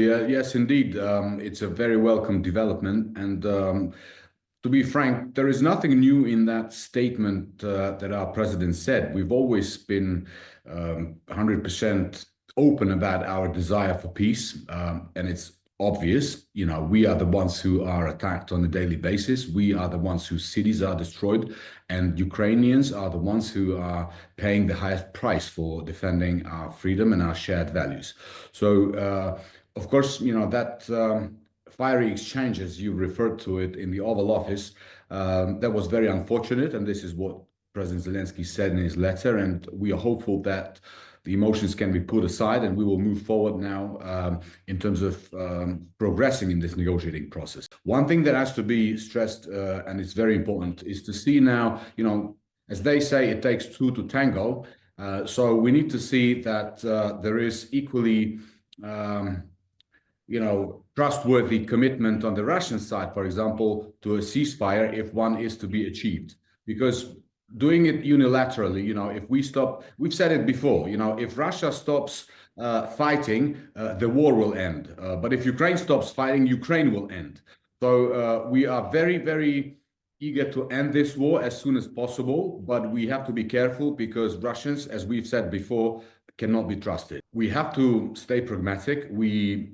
Yes, indeed. It's a very welcome development. And to be frank, there is nothing new in that statement that our president said. We've always been 100% open about our desire for peace. And it's obvious, we are the ones who are attacked on a daily basis. We are the ones whose cities are destroyed, and Ukrainians are the ones who are paying the highest price for defending our freedom and our shared values. So, of course, that fiery exchange, as you referred to it in the Oval Office, that was very unfortunate, and this is what President Zelensky said in his letter, and we are hopeful that the emotions can be put aside and we will move forward now in terms of progressing in this negotiating process. One thing that has to be stressed, and it's very important, is to see now, as they say, it takes two to tango. So we need to see that there is equally, trustworthy commitment on the Russian side, for example, to a ceasefire if one is to be achieved. Because doing it unilaterally, if we stop, we've said it before, if Russia stops fighting, the war will end. But if Ukraine stops fighting, Ukraine will end. So we are very, very eager to end this war as soon as possible, but we have to be careful because Russians, as we've said before, cannot be trusted. We have to stay pragmatic. We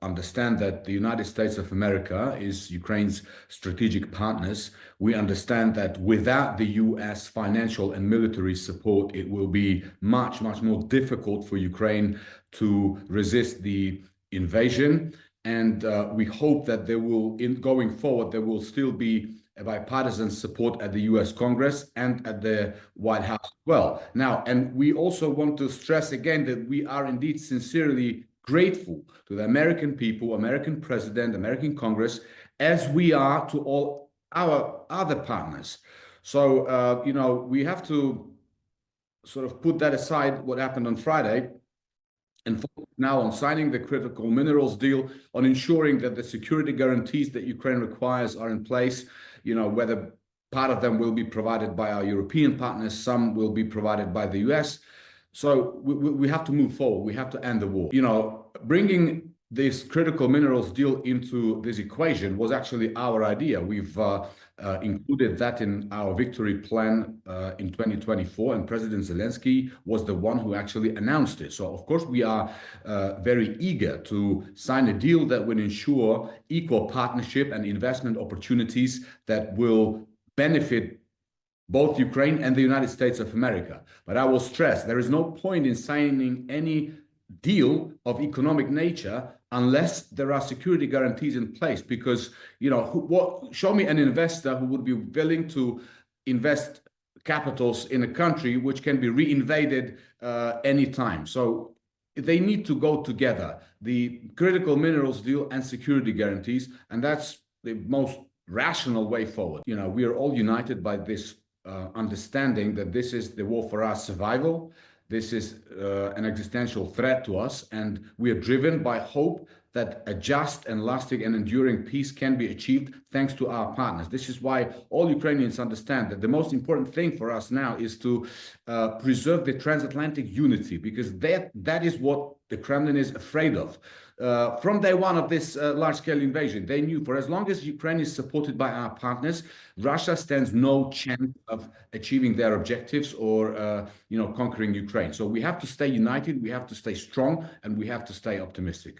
understand that the United States of America is Ukraine's strategic partners. We understand that without the US financial and military support, it will be much, much more difficult for Ukraine to resist the invasion. And we hope that there will, going forward, there will still be a bipartisan support at the US Congress and at the White House as well. Now, and we also want to stress again that we are indeed sincerely grateful to the American people, American president, American Congress, as we are to all our other partners. So, we have to sort of put that aside, what happened on Friday, and focus now on signing the critical minerals deal, on ensuring that the security guarantees that Ukraine requires are in place, whether part of them will be provided by our European partners, some will be provided by the US. So we have to move forward. We have to end the war. Bringing this critical minerals deal into this equation was actually our idea. We've included that in our victory plan in 2024, and President Zelensky was the one who actually announced it. So, of course, we are very eager to sign a deal that will ensure equal partnership and investment opportunities that will benefit both Ukraine and the United States of America. But I will stress, there is no point in signing any deal of economic nature unless there are security guarantees in place. Because, show me an investor who would be willing to invest capitals in a country which can be reinvaded anytime. So they need to go together, the critical minerals deal and security guarantees, and that's the most rational way forward. We are all united by this understanding that this is the war for our survival. This is an existential threat to us, and we are driven by hope that a just and lasting and enduring peace can be achieved thanks to our partners. This is why all Ukrainians understand that the most important thing for us now is to preserve the transatlantic unity, because that is what the Kremlin is afraid of. From day one of this large-scale invasion, they knew for as long as Ukraine is supported by our partners, Russia stands no chance of achieving their objectives or conquering Ukraine. So we have to stay united, we have to stay strong, and we have to stay optimistic.